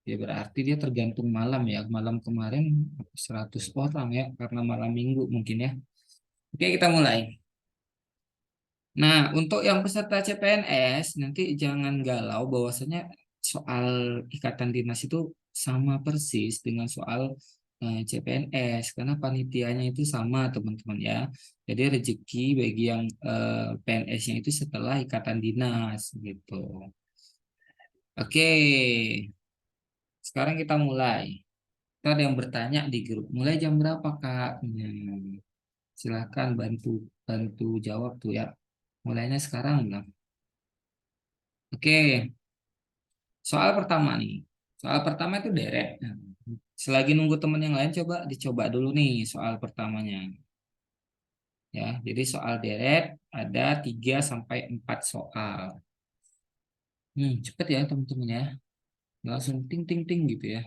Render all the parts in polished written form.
Ya berarti dia tergantung malam ya. Malam kemarin 100 orang ya, karena malam minggu mungkin ya. Oke, kita mulai. Nah, untuk yang peserta CPNS, nanti jangan galau bahwasanya soal ikatan dinas itu sama persis dengan soal CPNS, karena panitianya itu sama, teman-teman ya. Jadi rezeki bagi yang PNS-nya itu setelah ikatan dinas gitu. Oke, sekarang kita mulai. Kita ada yang bertanya di grup. Mulai jam berapa, Kak? Silahkan bantu bantu jawab tuh ya. Mulainya sekarang belum? Oke. Soal pertama nih. Soal pertama itu deret. Nah, selagi nunggu teman yang lain coba dicoba dulu nih soal pertamanya. Ya, jadi soal deret ada 3 sampai 4 soal. Cepet ya teman-teman ya. Langsung ting ting ting gitu ya.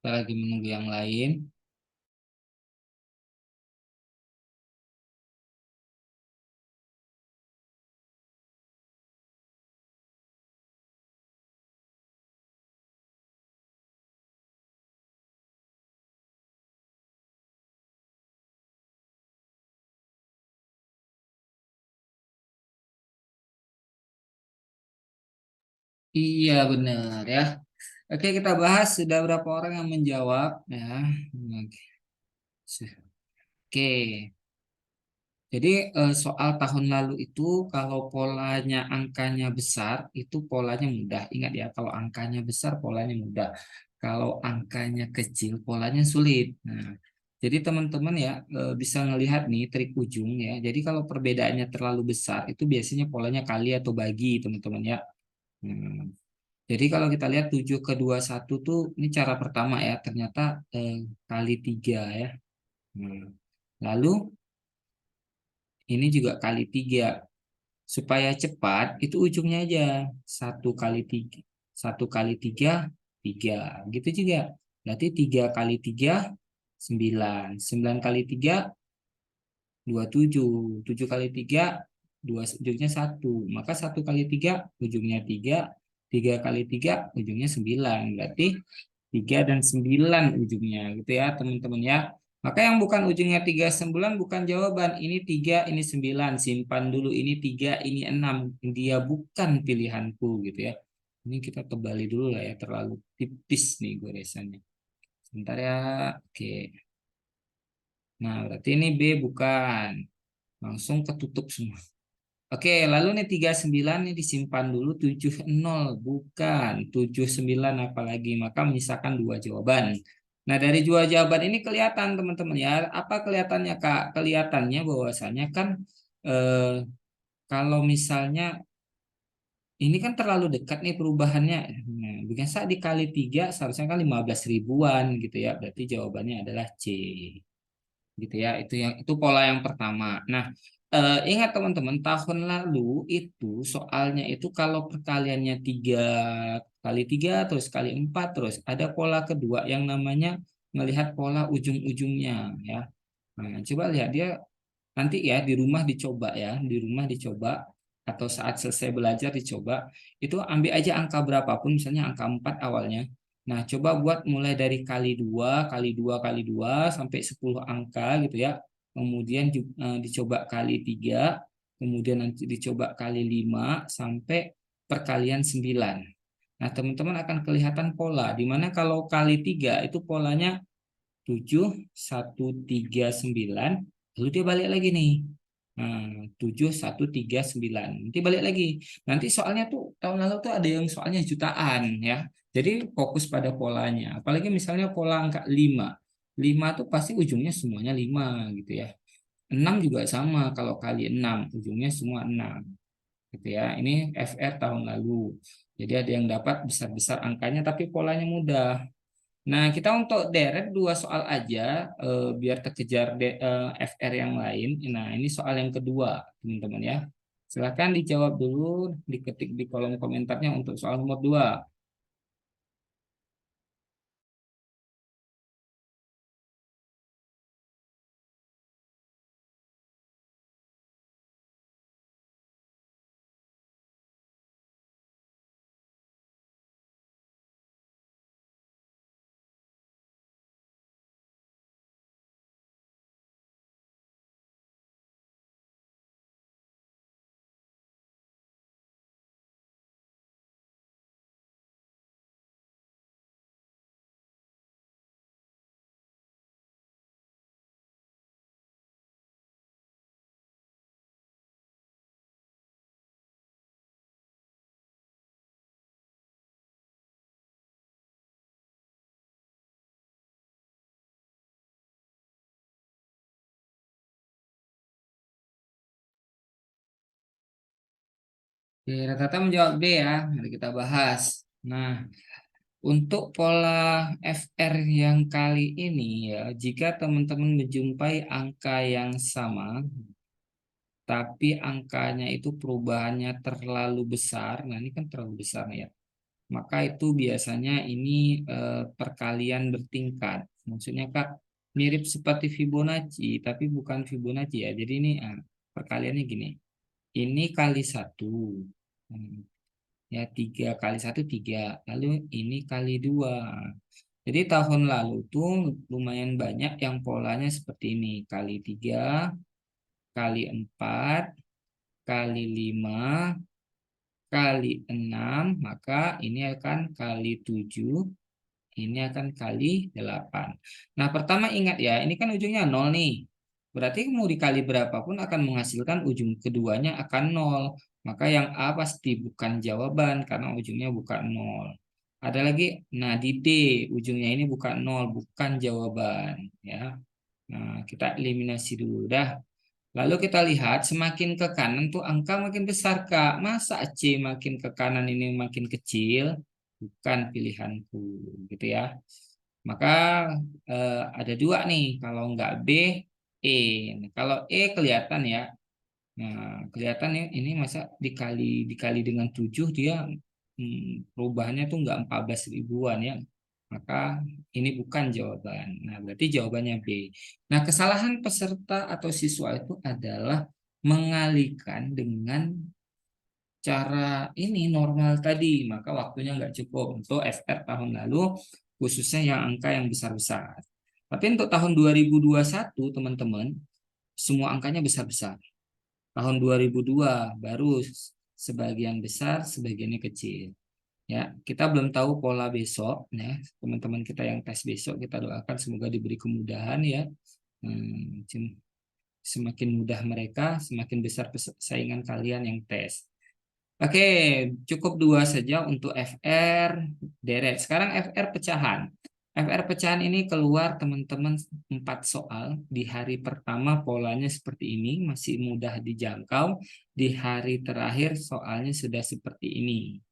Kita lagi menunggu yang lain. Iya benar ya. Oke, kita bahas sudah berapa orang yang menjawab ya. Oke. Jadi soal tahun lalu itu kalau polanya angkanya besar itu polanya mudah. Ingat ya, kalau angkanya besar polanya mudah. Kalau angkanya kecil polanya sulit. Nah, jadi teman-teman ya bisa ngelihat nih trik ujung ya. Jadi kalau perbedaannya terlalu besar itu biasanya polanya kali atau bagi, teman-teman ya. Hmm. Jadi kalau kita lihat 7 ke 21 tuh ini cara pertama ya. Ternyata kali 3 ya. Hmm. Lalu ini juga kali 3. Supaya cepat itu ujungnya aja 1 kali 3, 1 kali 3 3 gitu juga. Berarti 3 kali 3 9, 9 kali 3 27, 7 kali 3 dua ujungnya 1, maka 1 kali 3 ujungnya 3, 3 kali 3 ujungnya 9, berarti 3 dan 9 ujungnya gitu ya teman-teman ya. Maka yang bukan ujungnya 39 bukan jawaban. Ini 3, ini 9. Simpan dulu. Ini 3, ini 6. Dia bukan pilihanku gitu ya. Ini kita kembali dulu lah ya. Terlalu tipis nih goresannya. Sebentar ya. Oke. Nah, berarti ini B bukan. Langsung ketutup semua. Oke, lalu nih 39 nih disimpan dulu. 70 bukan. 79 apalagi. Maka menyisakan 2 jawaban. Nah, dari 2 jawaban ini kelihatan teman-teman ya. Apa kelihatannya, Kak? Kelihatannya bahwasanya kan eh, kalau misalnya ini kan terlalu dekat nih perubahannya. Nah, biasa dikali 3 seharusnya kan 15 ribuan gitu ya. Berarti jawabannya adalah C gitu ya. Itu pola yang pertama. Nah, ingat teman-teman, tahun lalu itu soalnya itu kalau perkaliannya 3 kali 3 terus kali 4 terus ada pola kedua yang namanya melihat pola ujung-ujungnya ya. Nah, coba lihat dia nanti ya di rumah dicoba ya, di rumah dicoba atau saat selesai belajar dicoba, itu ambil aja angka berapapun, misalnya angka 4 awalnya. Nah, coba buat mulai dari kali 2 sampai 10 angka gitu ya. Kemudian dicoba kali 3, kemudian nanti dicoba kali 5 sampai perkalian 9. Nah, teman-teman akan kelihatan pola di mana kalau kali 3 itu polanya 7 1 3 9, lalu dia balik lagi nih. Nah, 7 1 3 9. Nanti balik lagi. Nanti soalnya tuh tahun lalu tuh ada yang soalnya jutaan ya. Jadi fokus pada polanya. Apalagi misalnya pola angka 5. 5 tuh pasti ujungnya semuanya 5 gitu ya. 6 juga sama, kalau kali 6 ujungnya semua 6 gitu ya. Ini FR tahun lalu. Jadi ada yang dapat besar-besar angkanya tapi polanya mudah. Nah, kita untuk deret 2 soal aja biar terkejar FR yang lain. Nah, ini soal yang kedua, teman-teman ya. Silahkan dijawab dulu, diketik di kolom komentarnya untuk soal nomor 2. Oke, rata-rata menjawab B ya. Mari kita bahas. Nah, untuk pola FR yang kali ini ya, jika teman-teman menjumpai angka yang sama, tapi angkanya itu perubahannya terlalu besar, nah ini kan terlalu besar ya, maka itu biasanya ini perkalian bertingkat. Maksudnya Kak, mirip seperti Fibonacci, tapi bukan Fibonacci ya. Jadi ini perkaliannya gini, ini kali satu. Hmm, ya 3 kali 1 3, lalu ini kali 2. Jadi tahun lalu tuh lumayan banyak yang polanya seperti ini, kali 3, kali 4, kali 5, kali 6, maka ini akan kali 7, ini akan kali 8. Nah, pertama ingat ya, ini kan ujungnya 0 nih. Berarti mau dikali berapapun akan menghasilkan ujung keduanya akan 0. Maka yang A pasti bukan jawaban karena ujungnya bukan 0. Ada lagi, nah di D ujungnya ini bukan 0, bukan jawaban ya. Nah, kita eliminasi dulu dah. Lalu kita lihat semakin ke kanan tuh angka makin besar, Kak. Masa C makin ke kanan ini makin kecil? Bukan pilihanku, gitu ya. Maka ada dua nih, kalau nggak B, E. Nah, kalau E kelihatan ya. Nah, kelihatan ya ini masa dikali dikali dengan 7 dia perubahannya tuh nggak 14 ribuan ya. Maka ini bukan jawaban. Nah, berarti jawabannya B. Nah, kesalahan peserta atau siswa itu adalah mengalihkan dengan cara ini normal tadi, maka waktunya nggak cukup untuk FR tahun lalu, khususnya yang angka yang besar-besar. Tapi untuk tahun 2021, teman-teman, semua angkanya besar-besar. Tahun 2002 baru sebagian besar, sebagiannya kecil. Ya, kita belum tahu pola besok, ya. Teman-teman kita yang tes besok, kita doakan semoga diberi kemudahan ya. Hmm, semakin mudah mereka, semakin besar saingan kalian yang tes. Oke, cukup dua saja untuk FR deret. Sekarang FR pecahan. FR pecahan ini keluar teman-teman 4 soal. Di hari pertama polanya seperti ini, masih mudah dijangkau. Di hari terakhir soalnya sudah seperti ini.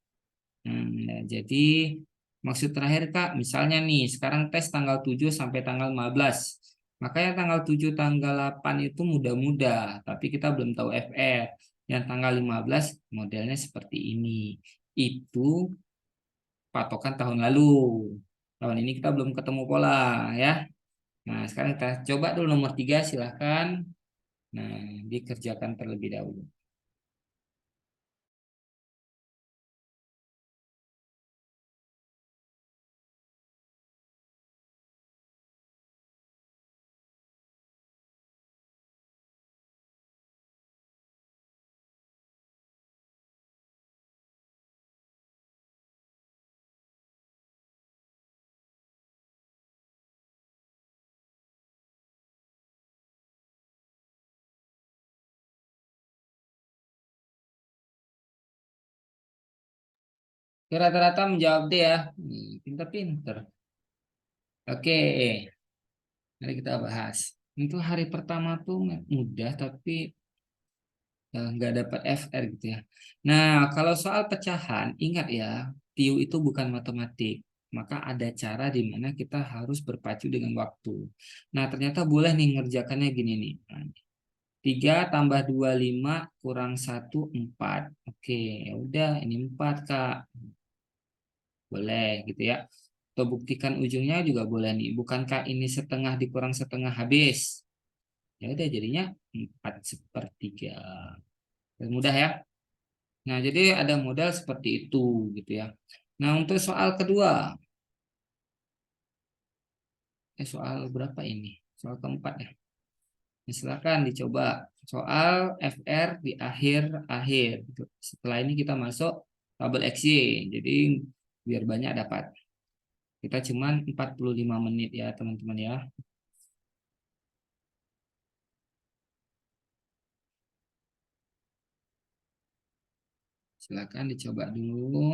Nah, jadi maksud terakhir Kak, misalnya nih, sekarang tes tanggal 7 sampai tanggal 15. Makanya tanggal 7 tanggal 8 itu mudah-mudah, tapi kita belum tahu FR. Yang tanggal 15 modelnya seperti ini. Itu patokan tahun lalu. Tahun ini kita belum ketemu pola ya. Nah, sekarang kita coba dulu nomor 3 silahkan. Nah, dikerjakan terlebih dahulu. Rata-rata menjawab D ya. Pinter-pinter. Oke, mari kita bahas. Untuk hari pertama tuh mudah tapi nggak dapat FR gitu ya. Nah, kalau soal pecahan, ingat ya, TIU itu bukan matematik. Maka ada cara di mana kita harus berpacu dengan waktu. Nah, ternyata boleh nih ngerjakannya gini nih. Nah, 3 tambah 2 5 kurang 1 4. Oke, ya udah ini 4, Kak. Boleh gitu ya. Atau buktikan ujungnya juga boleh nih. Bukankah ini setengah dikurang setengah habis? Ya udah jadinya 4/3. Mudah ya. Nah, jadi ada modal seperti itu gitu ya. Nah, untuk soal kedua, soal berapa ini? Soal keempat ya. Nah, silakan dicoba soal FR di akhir-akhir. Setelah ini kita masuk tabel XY. Jadi biar banyak dapat. Kita cuman 45 menit ya, teman-teman ya. Silakan dicoba dulu.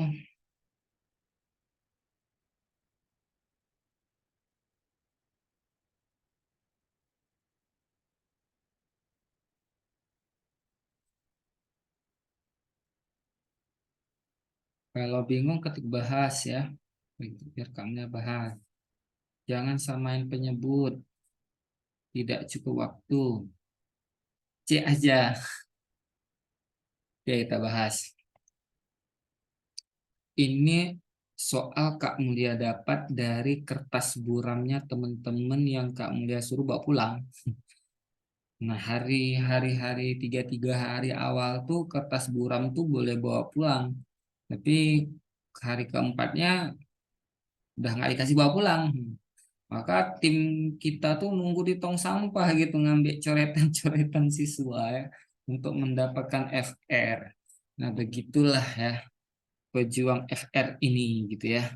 Kalau bingung ketik bahas ya. Biar kamu bahas. Jangan samain penyebut. Tidak cukup waktu. C aja. Oke, kita bahas. Ini soal Kak Mulia dapat dari kertas buramnya teman-teman yang Kak Mulia suruh bawa pulang. Nah, hari-hari 3 hari awal tuh kertas buram tuh boleh bawa pulang. Tapi hari keempatnya udah nggak dikasih bawa pulang. Maka tim kita tuh nunggu di tong sampah gitu ngambil coretan-coretan siswa ya, untuk mendapatkan FR. Nah, begitulah ya pejuang FR ini gitu ya.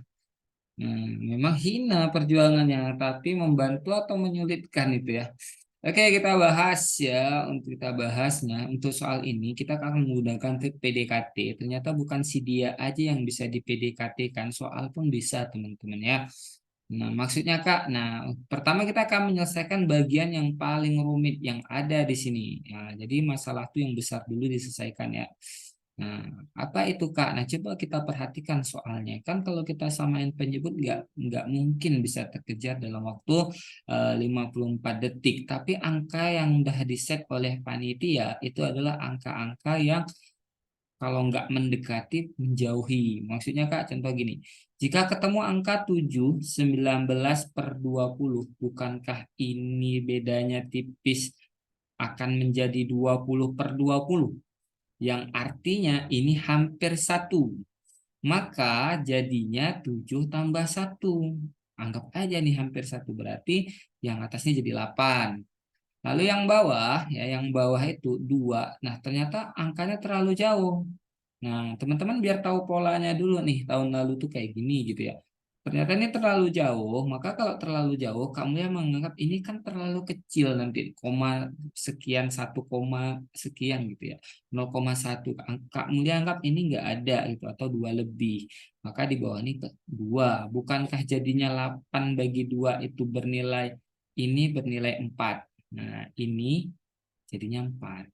Memang hina perjuangannya, tapi membantu atau menyulitkan itu ya. Oke, kita bahas ya. Untuk kita bahasnya, untuk soal ini kita akan menggunakan trik PDKT. Ternyata bukan si dia aja yang bisa di PDKT-kan, soal pun bisa teman-teman ya. Nah, maksudnya Kak, pertama kita akan menyelesaikan bagian yang paling rumit yang ada di sini. Nah, jadi masalah itu yang besar dulu diselesaikan ya. Nah, apa itu Kak? Nah, coba kita perhatikan soalnya. Kan kalau kita samain penyebut nggak mungkin bisa terkejar dalam waktu 54 detik. Tapi angka yang udah di-set oleh panitia itu adalah angka-angka yang kalau nggak mendekati, menjauhi. Maksudnya Kak, contoh gini. Jika ketemu angka 7, 19/20, bukankah ini bedanya tipis akan menjadi 20/20? Yang artinya ini hampir satu. Maka jadinya 7 tambah satu. Anggap aja nih hampir satu. Berarti yang atasnya jadi 8. Lalu yang bawah itu 2. Nah, ternyata angkanya terlalu jauh. Nah, teman-teman biar tahu polanya dulu nih, tahun lalu tuh kayak gini gitu ya. Ternyata ini terlalu jauh, maka kalau terlalu jauh, kamu yang menganggap ini kan terlalu kecil nanti, koma sekian, 1, sekian gitu ya. 0,1, kamu anggap ini nggak ada gitu, atau 2 lebih. Maka di bawah ini ke 2. Bukankah jadinya 8 bagi 2 itu ini bernilai 4. Nah, ini jadinya 4.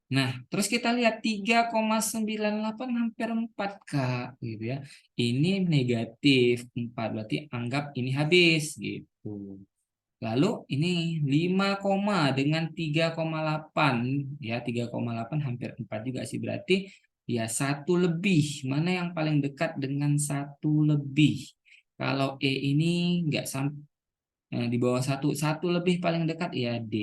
Nah, terus kita lihat 3,98 hampir 4 Kak, gitu ya. Ini negatif 4, berarti anggap ini habis gitu. Lalu ini 5, dengan 3,8 ya, 3,8 hampir 4 juga sih, berarti ya satu lebih. Mana yang paling dekat dengan satu lebih? Kalau E ini nggak sampai di bawah satu lebih paling dekat ya D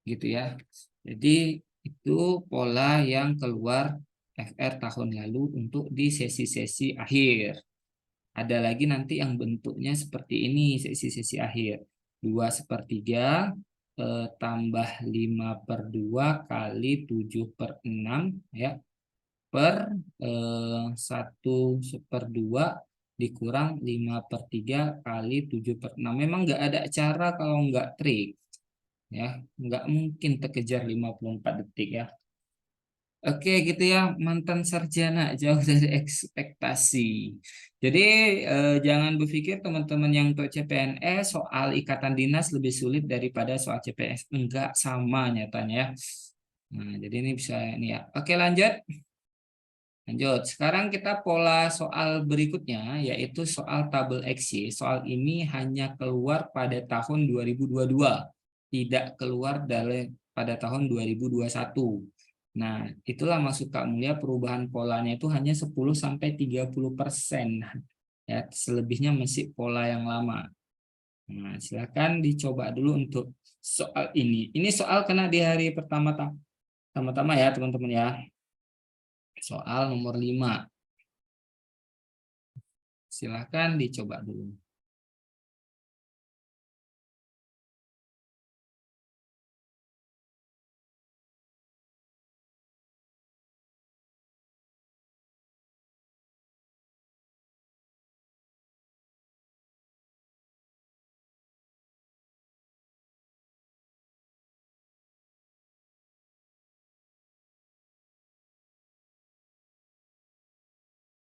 gitu ya. Jadi itu pola yang keluar FR tahun lalu untuk di sesi-sesi akhir. Ada lagi nanti yang bentuknya seperti ini sesi-sesi akhir. 2/3 tambah 5/2 kali 7/6 ya, per 1/2 dikurang 5/3 kali 7/6. Memang nggak ada cara kalau nggak trik ya, nggak mungkin terkejar 54 detik ya. Oke gitu ya, mantan sarjana jauh dari ekspektasi. Jadi jangan berpikir teman-teman yang untuk CPNS soal ikatan dinas lebih sulit daripada soal CPNS. Enggak, sama nyatanya ya. Nah, jadi ini bisa ini ya. Oke, lanjut. Lanjut. Sekarang kita pola soal berikutnya yaitu soal tabel XY. Soal ini hanya keluar pada tahun 2022. Tidak keluar pada tahun 2021. Nah, itulah maksud Kak Mulia, perubahan polanya itu hanya 10-30%. Ya, selebihnya masih pola yang lama. Nah, silakan dicoba dulu untuk soal ini. Ini soal kena di hari pertama ya, teman-teman ya. Soal nomor 5. Silakan dicoba dulu.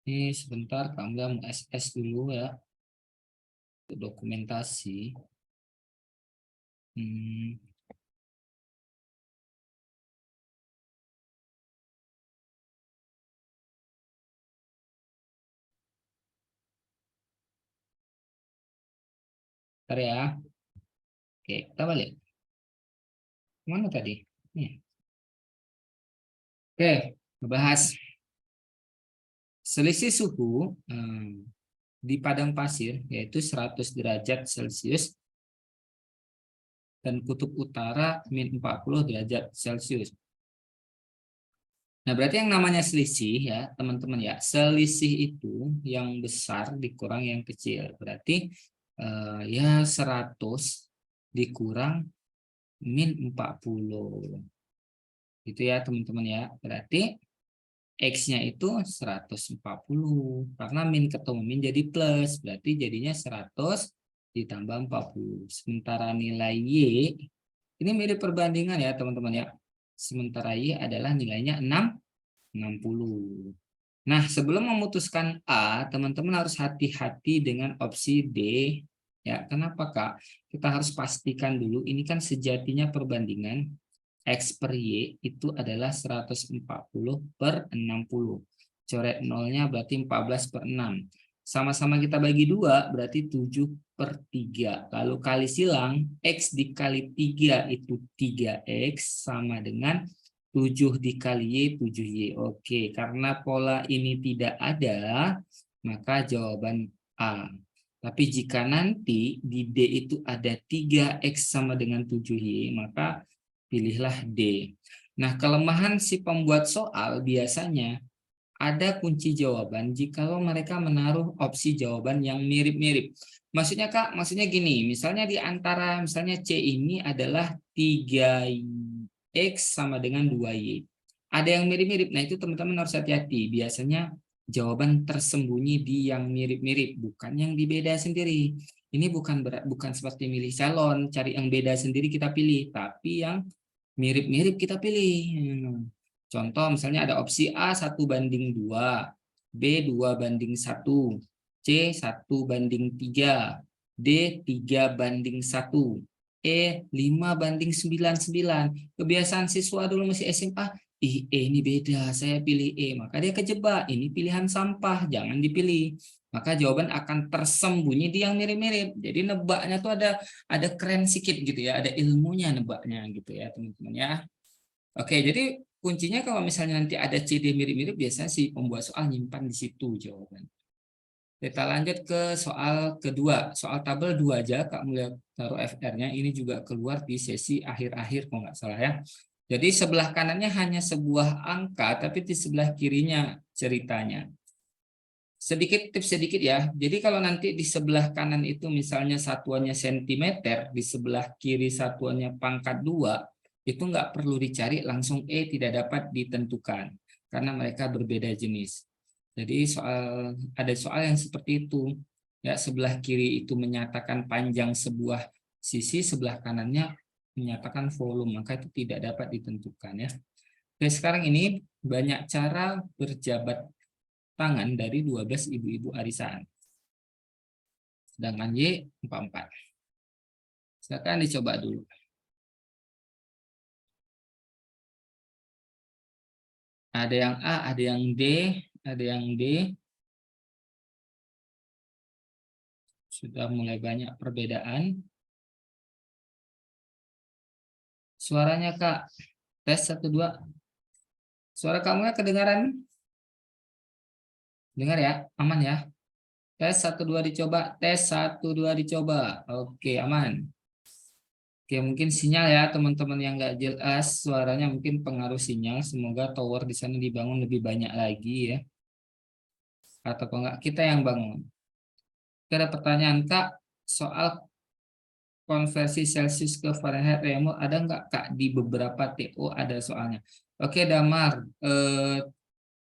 Ini sebentar kamu mau SS dulu ya, untuk dokumentasi. Hmm, Bentar ya. Oke, kita balik. Mana tadi? Nih. Oke, membahas selisih suhu di padang pasir, yaitu 100 derajat Celcius, dan kutub utara min 40 derajat Celcius. Nah, berarti yang namanya selisih ya, teman-teman ya, selisih itu yang besar dikurang yang kecil. Berarti ya 100 dikurang min 40. Gitu ya, teman-teman ya. Berarti X-nya itu 140. Karena min ketemu min jadi plus. Berarti jadinya 100 ditambah 40. Sementara nilai Y, ini mirip perbandingan ya, teman-teman ya. Sementara Y adalah nilainya 60. Nah, sebelum memutuskan A, teman-teman harus hati-hati dengan opsi D. Ya, kenapa Kak? Kita harus pastikan dulu, ini kan sejatinya perbandingan X per Y itu adalah 140/60. Coret nolnya berarti 14/6. Sama-sama kita bagi 2 berarti 7/3. Lalu kali silang, X dikali 3 itu 3X sama dengan 7 dikali Y, 7Y. Oke, karena pola ini tidak ada, maka jawaban A. Tapi jika nanti di D itu ada 3X sama dengan 7Y, maka pilihlah D. Nah, kelemahan si pembuat soal biasanya ada kunci jawaban jikalau mereka menaruh opsi jawaban yang mirip-mirip. Maksudnya Kak, maksudnya gini, misalnya di antara misalnya C ini adalah 3X sama dengan 2Y. Ada yang mirip-mirip. Nah, itu teman-teman harus hati-hati. Biasanya jawaban tersembunyi di yang mirip-mirip, bukan yang dibeda sendiri. Ini bukan seperti milih calon, cari yang beda sendiri kita pilih, tapi yang mirip-mirip kita pilih. Contoh misalnya ada opsi A 1/2, B 2/1, C 1/3, D 3/1, E 5/99. Kebiasaan siswa dulu masih SMA, ini beda, saya pilih E. Maka dia kejebak, ini pilihan sampah, jangan dipilih. Maka jawaban akan tersembunyi di yang mirip-mirip. Jadi nebaknya tuh ada keren sedikit gitu ya, ada ilmunya nebaknya gitu ya, teman-teman ya. Oke, jadi kuncinya kalau misalnya nanti ada CD mirip-mirip, biasanya si pembuat soal nyimpan di situ jawaban. Kita lanjut ke soal kedua. Soal tabel 2 aja, Kak mulai taruh FR-nya. Ini juga keluar di sesi akhir-akhir kalau nggak salah ya. Jadi sebelah kanannya hanya sebuah angka, tapi di sebelah kirinya ceritanya. Sedikit tips sedikit ya. Jadi kalau nanti di sebelah kanan itu misalnya satuannya sentimeter, di sebelah kiri satuannya pangkat 2, itu nggak perlu dicari, langsung E tidak dapat ditentukan karena mereka berbeda jenis. Jadi ada soal yang seperti itu. Ya, sebelah kiri itu menyatakan panjang sebuah sisi, sebelah kanannya menyatakan volume, maka itu tidak dapat ditentukan ya. Oke, sekarang ini banyak cara berjabat tangan dari 12 ibu-ibu arisan. Sedangkan Y 44. Silakan dicoba dulu. Ada yang A, ada yang D, ada yang D. Sudah mulai banyak perbedaan. Suaranya Kak. Tes 1 2. Suara kamu ya kedengaran? Dengar ya? Aman ya? Tes 1 2 dicoba. Tes 1 2 dicoba. Oke, aman. Oke, mungkin sinyal ya teman-teman yang nggak jelas suaranya mungkin pengaruh sinyal. Semoga tower di sana dibangun lebih banyak lagi ya. Atau enggak kita yang bangun. Oke, ada pertanyaan Kak soal konversi Celsius ke Fahrenheit remote ada nggak Kak di beberapa TO ada soalnya. Oke, Damar,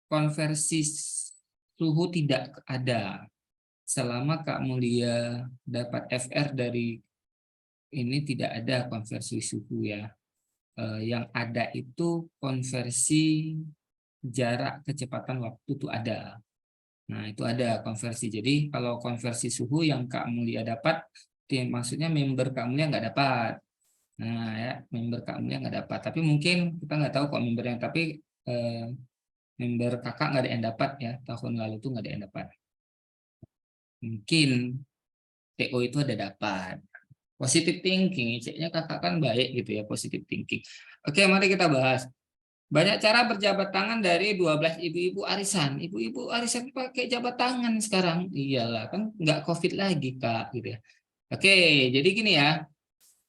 konversi suhu tidak ada. Selama Kak Mulia dapat FR dari ini tidak ada konversi suhu ya. Yang ada itu konversi jarak kecepatan waktu itu ada. Nah, itu ada konversi. Jadi kalau konversi suhu yang Kak Mulia dapat, maksudnya member Kak Mulia nggak dapat. Nah, ya, member Kak Mulia nggak dapat. Tapi mungkin kita nggak tahu kok member yang, tapi member kakak nggak ada yang dapat ya. Tahun lalu tuh nggak ada yang dapat. Mungkin TO itu ada dapat. Positive thinking, ceknya kakak kan baik gitu ya, positive thinking. Oke, mari kita bahas. Banyak cara berjabat tangan dari 12 ibu-ibu arisan. Ibu-ibu arisan pakai jabat tangan sekarang. Iyalah, kan nggak COVID lagi, Kak. Gitu ya. Oke, jadi gini ya.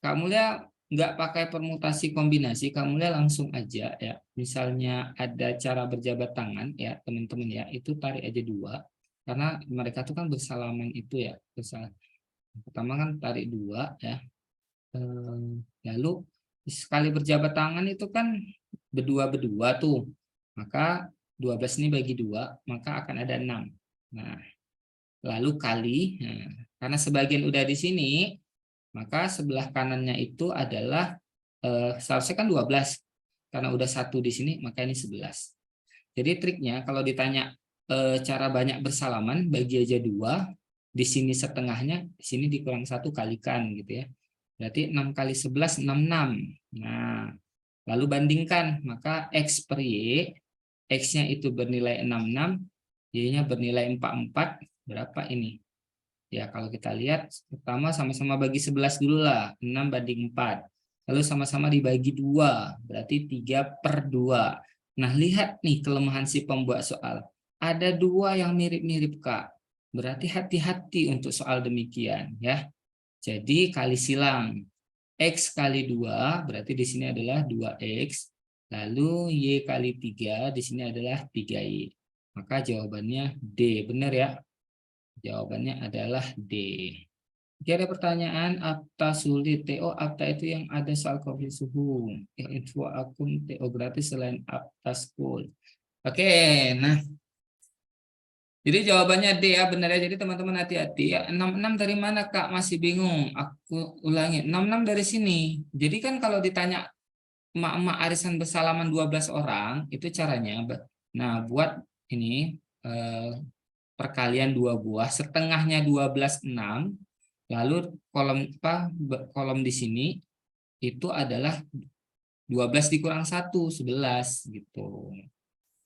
Kak Mulia nggak pakai permutasi kombinasi. Kak Mulia langsung aja ya. Misalnya ada cara berjabat tangan ya, teman-teman ya. Itu tarik aja 2. Karena mereka tuh kan bersalaman itu ya. Pertama kan tarik 2 ya. Lalu sekali berjabat tangan itu kan berdua-berdua tuh. Maka 12 ini bagi 2, maka akan ada 6. Nah, lalu kali, nah, karena sebagian udah di sini, maka sebelah kanannya itu adalah seharusnya kan 12. Karena udah 1 di sini, maka ini 11. Jadi triknya kalau ditanya cara banyak bersalaman, bagi aja 2, di sini setengahnya, di sini dikurang 1 kalikan gitu ya. Berarti 6 kali 11, 66. Nah, lalu bandingkan, maka X per Y, X-nya itu bernilai 66, Y-nya bernilai 44, berapa ini? Ya, kalau kita lihat, pertama sama-sama bagi 11 dulu lah, 6 banding 4. Lalu sama-sama dibagi 2, berarti 3 per 2. Nah, lihat nih kelemahan si pembuat soal. Ada 2 yang mirip-mirip, Kak. Berarti hati-hati untuk soal demikian, ya. Jadi kali silang. X kali 2 berarti di sini adalah 2X. Lalu Y kali 3 di sini adalah 3Y. Maka jawabannya D. Benar ya? Jawabannya adalah D. Oke, ada pertanyaan, Apta sulit. TO Apta itu yang ada soal COVID suhu. Info akun TO gratis selain Apta School. Oke, nah jadi jawabannya D ya, benar ya. Jadi teman-teman hati-hati ya. 66 dari mana Kak? Masih bingung. Aku ulangi. 66 dari sini. Jadi kan kalau ditanya emak-emak arisan bersalaman 12 orang, itu caranya. Nah, buat ini perkalian 2 buah, setengahnya 12 6. Lalu kolom apa? Kolom di sini itu adalah 12 dikurang 1, 11 gitu.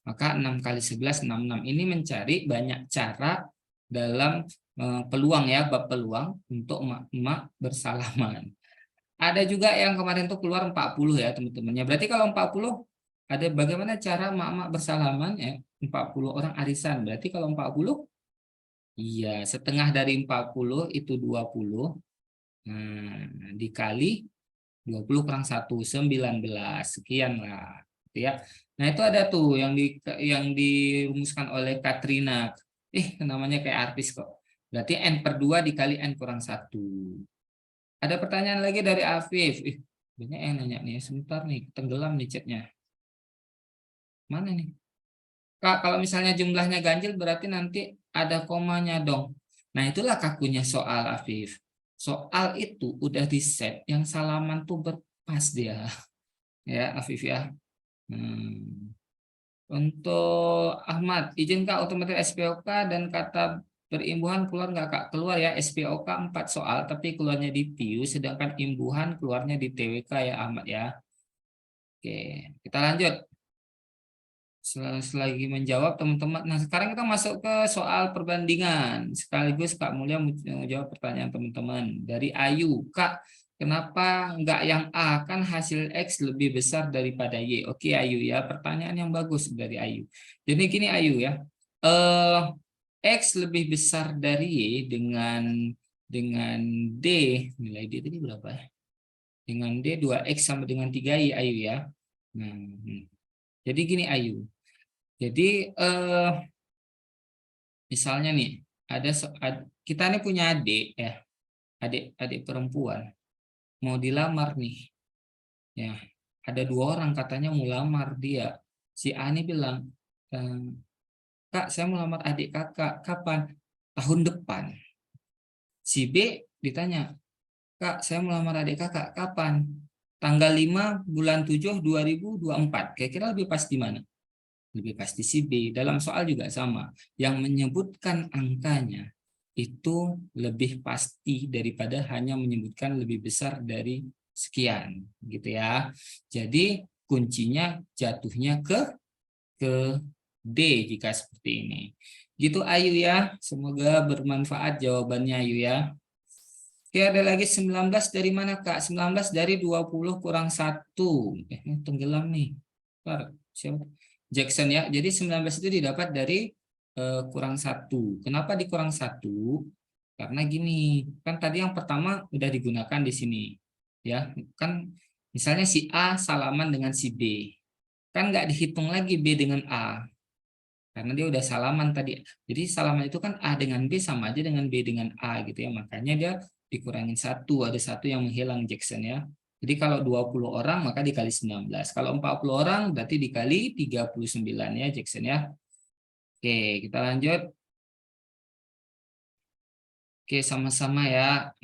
Maka 6 kali 11, 66. Ini mencari banyak cara dalam peluang ya, bab peluang untuk emak-emak bersalaman. Ada juga yang kemarin tuh keluar 40 ya teman-temannya. Berarti kalau 40 ada bagaimana cara emak-emak bersalaman ya, 40 orang arisan. Berarti kalau 40, iya, setengah dari 40 itu 20. Nah, dikali 20 kurang 1, 19. Sekian lah. Gitu ya. Nah, itu ada tuh yang dirumuskan oleh Katrina. Namanya kayak artis kok. Berarti N per 2 dikali N kurang 1. Ada pertanyaan lagi dari Afif. Banyak yang nanya nih. Sebentar nih, tenggelam nih chatnya. Mana nih? Kak, kalau misalnya jumlahnya ganjil berarti nanti ada komanya dong. Nah, itulah kakunya soal Afif. Soal itu udah di set yang salaman tuh berpas dia. Ya, Afif ya. Untuk Ahmad, izin Kak otomatis SPOK dan kata berimbuhan keluar nggak Kak? Keluar ya, SPOK 4 soal, tapi keluarnya di PIU, sedangkan imbuhan keluarnya di TWK ya Ahmad ya. Oke, kita lanjut. Selagi menjawab teman-teman. Nah, sekarang kita masuk ke soal perbandingan. Sekaligus Kak Mulia menjawab pertanyaan teman-teman. Dari Ayu, Kak, Kenapa nggak yang A? Kan hasil X lebih besar daripada Y. Oke Ayu ya, pertanyaan yang bagus dari Ayu. Jadi gini Ayu ya, eh, X lebih besar dari Y dengan D, nilai D tadi berapa ya? Dengan D 2X sama dengan 3Y Ayu ya. Nah, jadi gini Ayu. Jadi misalnya nih, kita nih punya adik ya, adik perempuan mau dilamar nih. Ya, ada dua orang katanya mau lamar dia. Si A ini bilang, "Eh, Kak, saya mau lamar adik kakak. Kapan? Tahun depan." Si B ditanya, Kak, saya mau lamar adik kakak. Kapan? Tanggal 5 bulan 7 2024. Kira-kira lebih pas di mana? Lebih pasti si B. Dalam soal juga sama. Yang menyebutkan angkanya itu lebih pasti daripada hanya menyebutkan lebih besar dari sekian, gitu ya. Jadi kuncinya jatuhnya ke D jika seperti ini. Gitu Ayu ya. Semoga bermanfaat jawabannya Ayu ya. Oke, ada lagi 19 dari mana Kak? 19 dari 20 kurang 1. Ini tenggelam nih. Bentar, siapa? Jackson ya. Jadi 19 itu didapat dari kurang 1. Kenapa dikurang 1? Karena gini, kan tadi yang pertama udah digunakan di sini. Ya, kan misalnya si A salaman dengan si B. Kan nggak dihitung lagi B dengan A. Karena dia udah salaman tadi. Jadi salaman itu kan A dengan B sama aja dengan B dengan A gitu ya. Makanya dia dikurangin 1. Ada 1 yang menghilang Jackson ya. Jadi kalau 20 orang maka dikali 19. Kalau 40 orang berarti dikali 39 ya Jackson ya. Oke, kita lanjut. Oke, sama-sama ya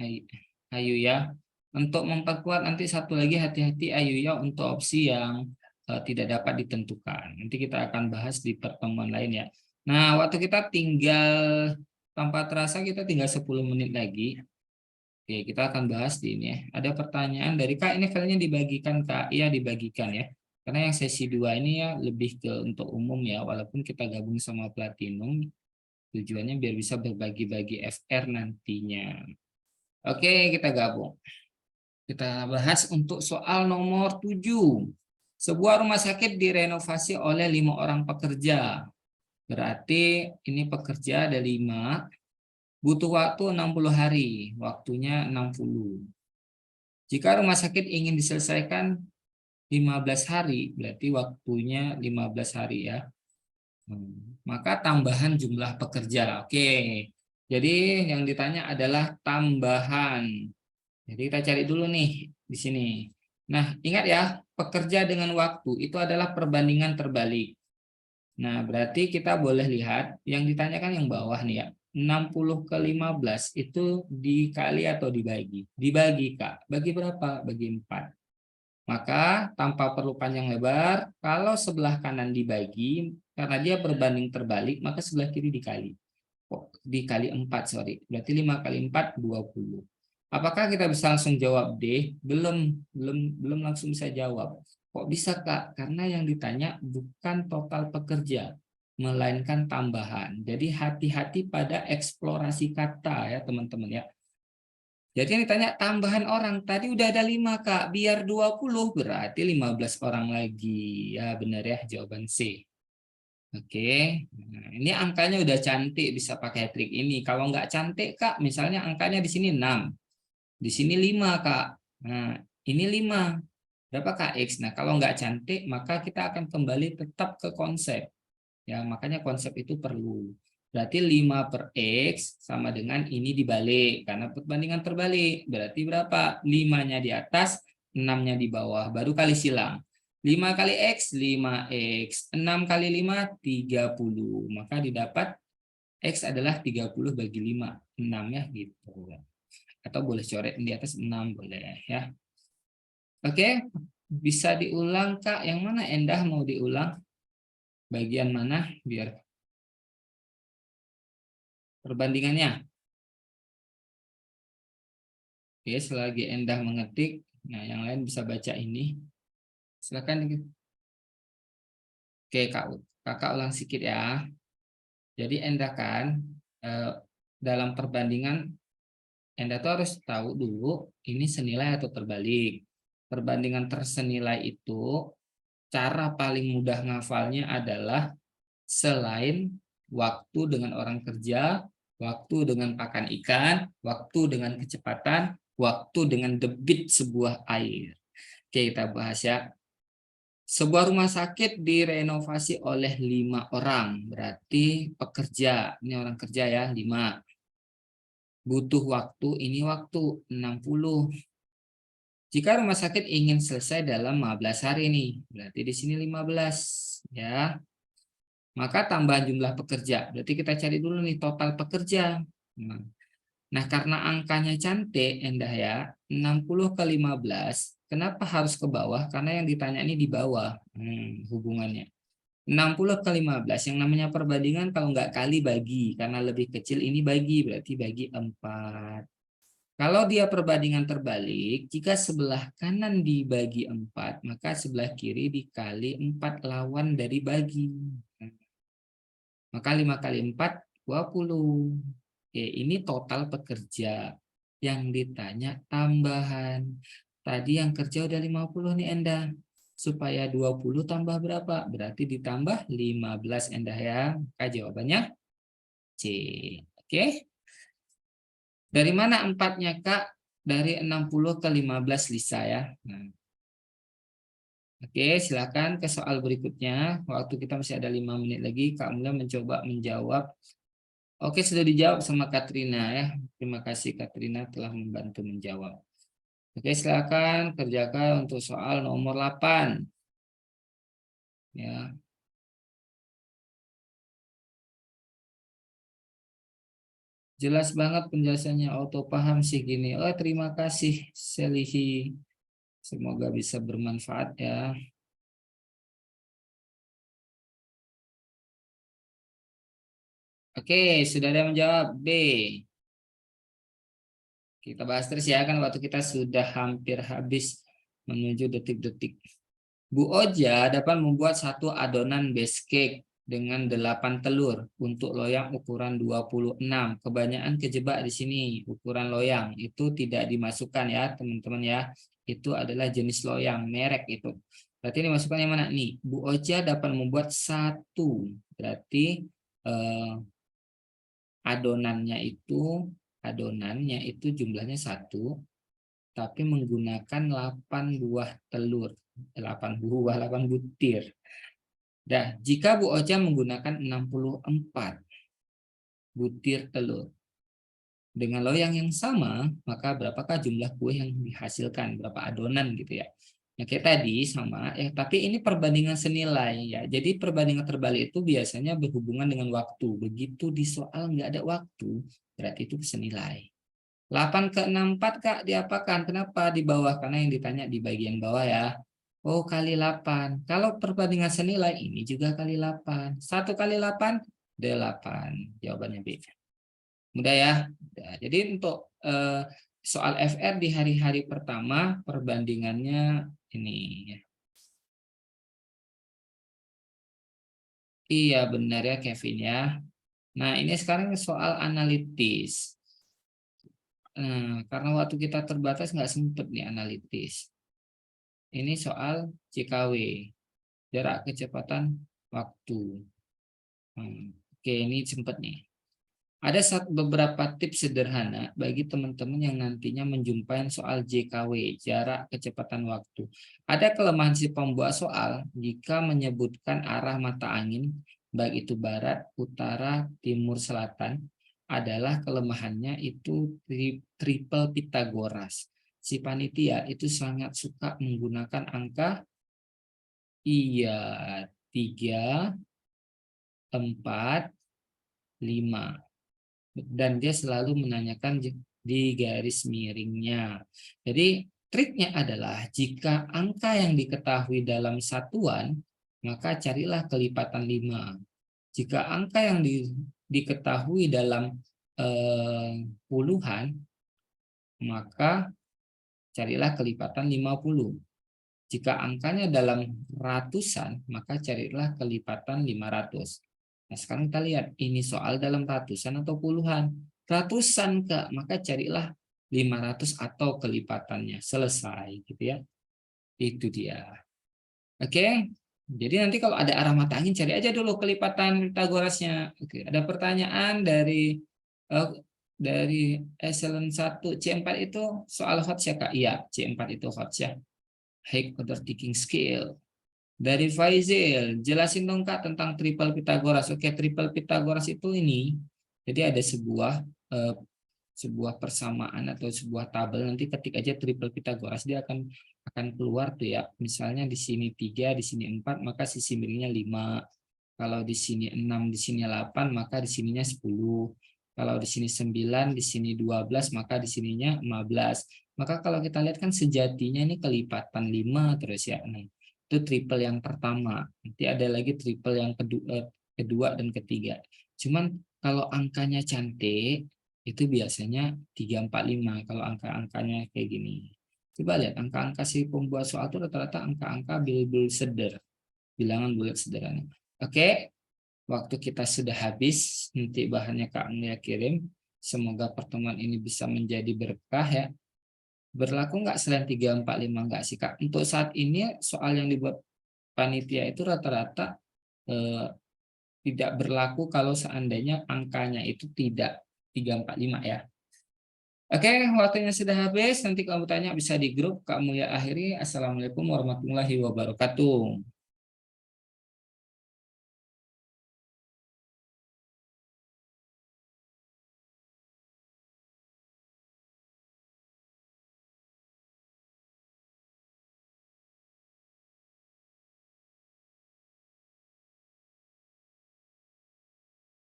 Ayu ya. Untuk memperkuat nanti satu lagi hati-hati Ayu ya untuk opsi yang tidak dapat ditentukan. Nanti kita akan bahas di pertemuan lain ya. Nah, waktu kita tinggal tanpa terasa kita tinggal 10 menit lagi. Oke, kita akan bahas di ini ya. Ada pertanyaan dari Kak, ini filenya dibagikan Kak? Iya, dibagikan ya. Karena yang sesi 2 ini ya lebih ke untuk umum ya, walaupun kita gabung sama Platinum, tujuannya biar bisa berbagi-bagi FR nantinya. Oke, kita gabung. Kita bahas untuk soal nomor 7. Sebuah rumah sakit direnovasi oleh 5 orang pekerja. Berarti ini pekerja ada 5. Butuh waktu 60 hari. Waktunya 60. Jika rumah sakit ingin diselesaikan 15 hari, berarti waktunya 15 hari ya. Maka tambahan jumlah pekerja. Oke. Jadi yang ditanya adalah tambahan. Jadi kita cari dulu nih di sini. Nah, ingat ya, pekerja dengan waktu itu adalah perbandingan terbalik. Nah, berarti kita boleh lihat yang ditanyakan yang bawah nih ya. 60 ke 15 itu dikali atau dibagi? Dibagi, Kak. Bagi berapa? Bagi 4. Maka tanpa perlu panjang lebar, kalau sebelah kanan dibagi, karena dia berbanding terbalik, maka sebelah kiri dikali. Dikali 4, sorry. Berarti 5 kali 4, 20. Apakah kita bisa langsung jawab D? Belum langsung bisa jawab. Kok bisa, Kak? Karena yang ditanya bukan total pekerja, melainkan tambahan. Jadi hati-hati pada eksplorasi kata ya, teman-teman ya. Jadi yang ditanya tambahan orang, tadi udah ada 5 Kak, biar 20 berarti 15 orang lagi. Ya benar ya, jawaban C. Oke, nah, ini angkanya udah cantik, bisa pakai trik ini. Kalau nggak cantik Kak, misalnya angkanya di sini 6, di sini 5 Kak. Nah, ini 5. Berapa Kak X? Nah, kalau nggak cantik, maka kita akan kembali tetap ke konsep. Ya, makanya konsep itu perlu. Berarti 5 per X sama dengan ini dibalik. Karena perbandingan terbalik. Berarti berapa? 5-nya di atas, 6-nya di bawah. Baru kali silang. 5 kali X, 5X. 6 kali 5, 30. Maka didapat X adalah 30 bagi 5. 6 ya gitu. Atau boleh coret di atas 6 boleh ya. Oke, bisa diulang Kak. Yang mana Endah mau diulang? Bagian mana biar perbandingannya? Oke, selagi Endah mengetik, nah yang lain bisa baca ini. Silakan. Oke, kakak ulang sedikit ya. Jadi Endah kan dalam perbandingan Anda tuh harus tahu dulu ini senilai atau terbalik. Perbandingan tersenilai itu cara paling mudah ngafalnya adalah selain waktu dengan orang kerja, waktu dengan pakan ikan, waktu dengan kecepatan, waktu dengan debit sebuah air. Oke, kita bahas ya. Sebuah rumah sakit direnovasi oleh 5 orang, berarti pekerja, ini orang kerja ya, 5. Butuh waktu, ini waktu 60. Jika rumah sakit ingin selesai dalam 15 hari nih, berarti di sini 15 ya. Maka tambahan jumlah pekerja, berarti kita cari dulu nih total pekerja. Nah, karena angkanya cantik, Endah ya, 60 ke 15, kenapa harus ke bawah? Karena yang ditanya ini di bawah hubungannya. 60 ke 15, yang namanya perbandingan kalau nggak kali bagi, karena lebih kecil ini bagi, berarti bagi 4. Kalau dia perbandingan terbalik, jika sebelah kanan dibagi 4, maka sebelah kiri dikali 4 lawan dari bagi. Maka 5 kali 4, 20. Oke, ini total pekerja. Yang ditanya tambahan. Tadi yang kerja udah 50 nih Endah. Supaya 20 tambah berapa? Berarti ditambah 15 Endah ya. Maka jawabannya C. Oke. Dari mana 4-nya Kak? Dari 60 ke 15 Lisa ya. Nah. Oke, silakan ke soal berikutnya. Waktu kita masih ada 5 menit lagi. Kak Mula mencoba menjawab. Oke, sudah dijawab sama Katrina ya. Terima kasih Katrina telah membantu menjawab. Oke, silakan kerjakan untuk soal nomor 8. Ya. Jelas banget penjelasannya, auto paham sih gini. Oh, terima kasih Selihi. Semoga bisa bermanfaat ya. Oke, sudah ada yang menjawab B. Kita bahas terus ya, kan waktu kita sudah hampir habis menuju detik-detik. Bu Oja dapat membuat satu adonan base cake dengan 8 telur untuk loyang ukuran 26. Kebanyakan kejebak di sini ukuran loyang itu tidak dimasukkan ya teman-teman ya. Itu adalah jenis loyang, merek itu. Berarti dimasukkan yang mana nih? Bu Oja dapat membuat satu. Berarti adonannya itu jumlahnya 1, tapi menggunakan 8 buah telur. 8 buah, 8 butir. Nah, jika Bu Ocha menggunakan 64 butir telur dengan loyang yang sama, maka berapakah jumlah kue yang dihasilkan? Berapa adonan gitu ya. Nah, kayak tadi sama, tapi ini perbandingan senilai ya. Jadi perbandingan terbalik itu biasanya berhubungan dengan waktu. Begitu di soal nggak ada waktu, berarti itu senilai. 8 ke 64 Kak diapakan? Kenapa di bawah? Karena yang ditanya di bagian bawah ya. Oh, kali 8. Kalau perbandingan senilai ini juga kali 8. 1 kali 8, 8. Jawabannya B. Mudah ya. Nah, jadi untuk soal FR di hari-hari pertama perbandingannya ini ya. Iya benar ya Kevin ya. Nah, ini sekarang soal analitis. Karena waktu kita terbatas nggak sempet nih analitis. Ini soal CKW, jarak kecepatan waktu. Oke, ini sempet nih. Ada beberapa tips sederhana bagi teman-teman yang nantinya menjumpai soal JKW, jarak kecepatan waktu. Ada kelemahan si pembuat soal jika menyebutkan arah mata angin, baik itu barat, utara, timur, selatan, adalah kelemahannya itu triple Pitagoras. Si panitia itu sangat suka menggunakan angka 3, 4, 5. Dan dia selalu menanyakan di garis miringnya. Jadi triknya adalah jika angka yang diketahui dalam satuan, maka carilah kelipatan 5. Jika angka yang diketahui dalam puluhan, maka carilah kelipatan 50. Jika angkanya dalam ratusan, maka carilah kelipatan 500. Nah, sekarang kita lihat, ini soal dalam ratusan atau puluhan. Ratusan, Kak, maka carilah 500 atau kelipatannya. Selesai gitu ya. Itu dia. Oke. Jadi nanti kalau ada arah mata angin cari aja dulu kelipatan Pitagorasnya. Oke, ada pertanyaan dari echelon 1 C4 itu soal HOTS ya Kak? Iya, C4 itu HOTS ya. High order taking skill. Dari Faizil, jelasin dong Kak tentang triple Pitagoras. Oke, triple Pitagoras itu ini. Jadi ada eh, sebuah persamaan atau sebuah tabel, nanti ketik aja triple Pitagoras, dia akan keluar tuh ya. Misalnya di sini 3, di sini 4, maka sisi miringnya 5. Kalau di sini 6, di sini 8, maka di sininya 10. Kalau di sini 9, di sini 12, maka di sininya 15. Maka kalau kita lihat kan sejatinya ini kelipatan 5 terus ya. Nah, itu triple yang pertama. Nanti ada lagi triple yang kedua dan ketiga. Cuman kalau angkanya cantik, itu biasanya 3, 4, 5. Kalau angka-angkanya kayak gini. Coba lihat angka-angka si pembuat soal itu rata-rata angka-angka bil-bil seder. Bilangan bulat sederhana. Oke, waktu kita sudah habis. Nanti bahannya Kak Anglia kirim. Semoga pertemuan ini bisa menjadi berkah ya. Berlaku nggak selain 3, 4, 5? Nggak sih Kak. Untuk saat ini soal yang dibuat panitia itu rata-rata eh, tidak berlaku kalau seandainya angkanya itu tidak 3, 4, 5 ya. Oke, waktunya sudah habis. Nanti kamu tanya bisa di grup. Kamu ya akhiri. Assalamualaikum warahmatullahi wabarakatuh.